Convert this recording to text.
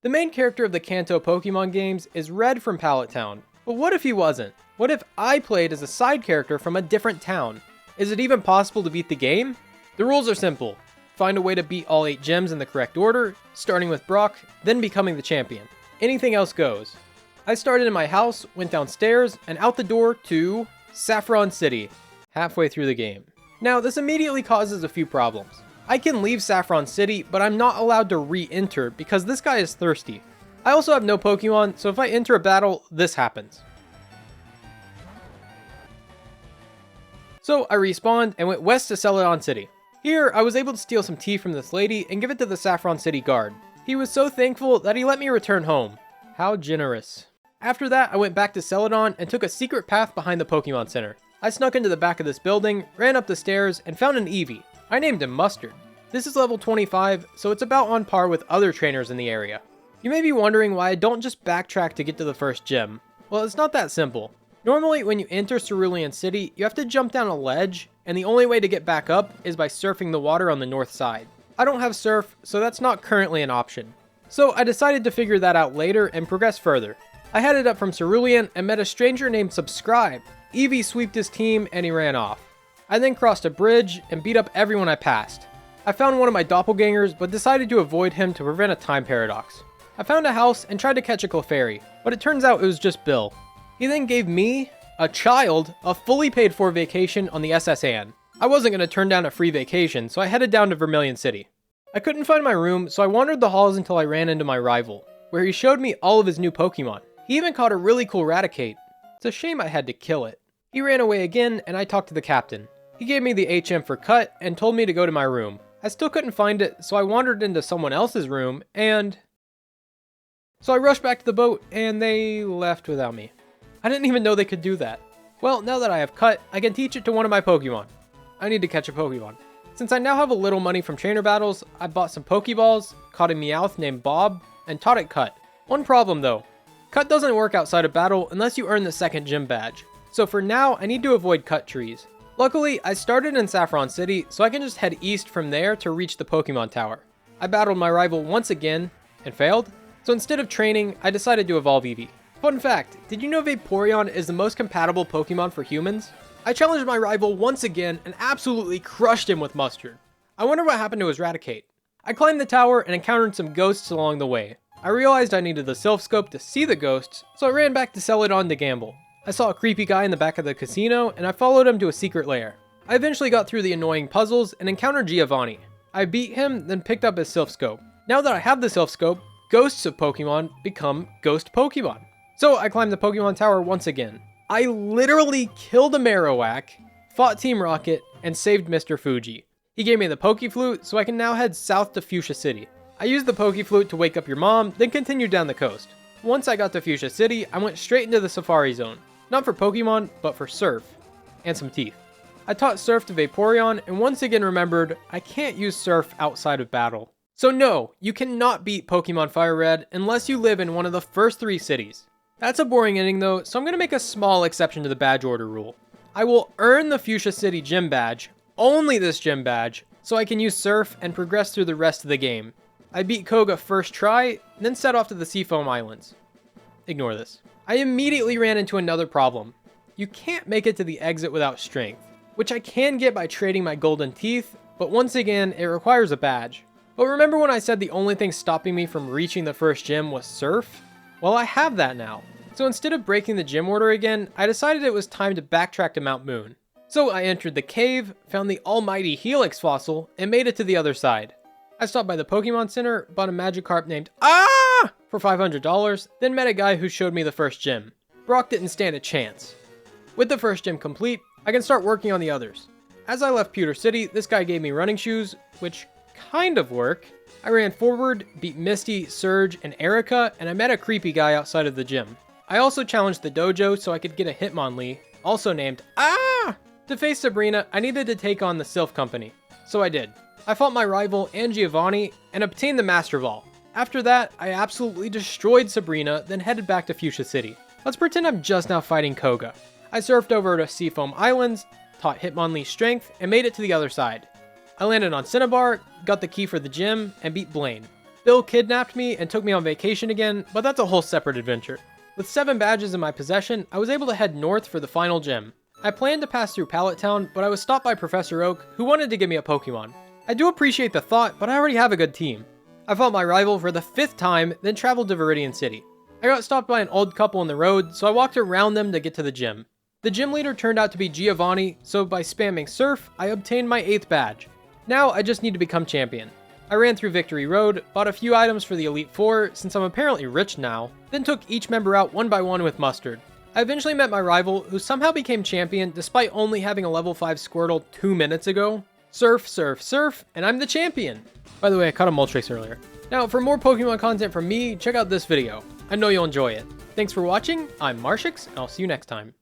The main character of the Kanto Pokemon games is Red from Pallet Town. But what if he wasn't? What if I played as a side character from a different town? Is it even possible to beat the game? The rules are simple. Find a way to beat all 8 gyms in the correct order, starting with Brock, then becoming the champion. Anything else goes. I started in my house, went downstairs, and out the door to Saffron City, halfway through the game. Now, this immediately causes a few problems. I can leave Saffron City, but I'm not allowed to re-enter because this guy is thirsty. I also have no Pokemon, so if I enter a battle, this happens. So I respawned and went west to Celadon City. Here, I was able to steal some tea from this lady and give it to the Saffron City guard. He was so thankful that he let me return home. How generous. After that, I went back to Celadon and took a secret path behind the Pokemon Center. I snuck into the back of this building, ran up the stairs, and found an Eevee. I named him Mustard. This is level 25, so it's about on par with other trainers in the area. You may be wondering why I don't just backtrack to get to the first gym. Well, it's not that simple. Normally, when you enter Cerulean City, you have to jump down a ledge, and the only way to get back up is by surfing the water on the north side. I don't have surf, so that's not currently an option. So I decided to figure that out later and progress further. I headed up from Cerulean and met a stranger named Subscribe. Eevee sweeped his team and he ran off. I then crossed a bridge and beat up everyone I passed. I found one of my doppelgangers, but decided to avoid him to prevent a time paradox. I found a house and tried to catch a Clefairy, but it turns out it was just Bill. He then gave me, a child, a fully paid for vacation on the SS Anne. I wasn't going to turn down a free vacation, so I headed down to Vermilion City. I couldn't find my room, so I wandered the halls until I ran into my rival, where he showed me all of his new Pokemon. He even caught a really cool Raticate. It's a shame I had to kill it. He ran away again, and I talked to the captain. He gave me the HM for cut and told me to go to my room. I still couldn't find it, so I wandered into someone else's room, So I rushed back to the boat, and they left without me. I didn't even know they could do that. Well, now that I have cut, I can teach it to one of my Pokemon. I need to catch a Pokemon. Since I now have a little money from trainer battles, I bought some Pokeballs, caught a Meowth named Bob, and taught it Cut. One problem though. Cut doesn't work outside of battle unless you earn the second gym badge. So for now, I need to avoid cut trees. Luckily, I started in Saffron City, so I can just head east from there to reach the Pokemon Tower. I battled my rival once again, and failed, so instead of training, I decided to evolve Eevee. Fun fact, did you know Vaporeon is the most compatible Pokemon for humans? I challenged my rival once again and absolutely crushed him with Mustard. I wonder what happened to his Raticate. I climbed the tower and encountered some ghosts along the way. I realized I needed the Sylph Scope to see the ghosts, so I ran back to Celadon to gamble. I saw a creepy guy in the back of the casino, and I followed him to a secret lair. I eventually got through the annoying puzzles and encountered Giovanni. I beat him, then picked up his Sylph Scope. Now that I have the Sylph Scope, ghosts of Pokemon become ghost Pokemon. So I climbed the Pokemon Tower once again. I literally killed a Marowak, fought Team Rocket, and saved Mr. Fuji. He gave me the Pokeflute, so I can now head south to Fuchsia City. I used the Pokeflute to wake up your mom, then continued down the coast. Once I got to Fuchsia City, I went straight into the Safari Zone. Not for Pokemon, but for Surf. And some teeth. I taught Surf to Vaporeon, and once again remembered, I can't use Surf outside of battle. So no, you cannot beat Pokemon Firered unless you live in one of the first 3 cities. That's a boring ending though, so I'm going to make a small exception to the badge order rule. I will earn the Fuchsia City gym badge, only this gym badge, so I can use Surf and progress through the rest of the game. I beat Koga first try, then set off to the Seafoam Islands. Ignore this. I immediately ran into another problem. You can't make it to the exit without strength, which I can get by trading my golden teeth, but once again, it requires a badge. But remember when I said the only thing stopping me from reaching the first gym was Surf? Well, I have that now. So instead of breaking the gym order again, I decided it was time to backtrack to Mount Moon. So I entered the cave, found the almighty Helix fossil, and made it to the other side. I stopped by the Pokemon Center, bought a Magikarp named for $500, then met a guy who showed me the first gym. Brock didn't stand a chance. With the first gym complete, I can start working on the others. As I left Pewter City, this guy gave me running shoes, which kind of work. I ran forward, beat Misty, Surge, and Erica, and I met a creepy guy outside of the gym. I also challenged the dojo so I could get a Hitmonlee, also named To face Sabrina, I needed to take on the Sylph Company, so I did. I fought my rival and Giovanni, and obtained the Master Ball. After that, I absolutely destroyed Sabrina, then headed back to Fuchsia City. Let's pretend I'm just now fighting Koga. I surfed over to Seafoam Islands, taught Hitmonlee strength, and made it to the other side. I landed on Cinnabar, got the key for the gym, and beat Blaine. Bill kidnapped me and took me on vacation again, but that's a whole separate adventure. With 7 badges in my possession, I was able to head north for the final gym. I planned to pass through Pallet Town, but I was stopped by Professor Oak, who wanted to give me a Pokemon. I do appreciate the thought, but I already have a good team. I fought my rival for the 5th time, then traveled to Viridian City. I got stopped by an old couple on the road, so I walked around them to get to the gym. The gym leader turned out to be Giovanni, so by spamming Surf, I obtained my 8th badge. Now I just need to become champion. I ran through Victory Road, bought a few items for the Elite Four since I'm apparently rich now, then took each member out one by one with Mustard. I eventually met my rival, who somehow became champion despite only having a level 5 Squirtle 2 minutes ago. Surf, surf, surf, and I'm the champion! By the way, I caught a Moltres earlier. Now, for more Pokemon content from me, check out this video. I know you'll enjoy it. Thanks for watching, I'm Marshix, and I'll see you next time.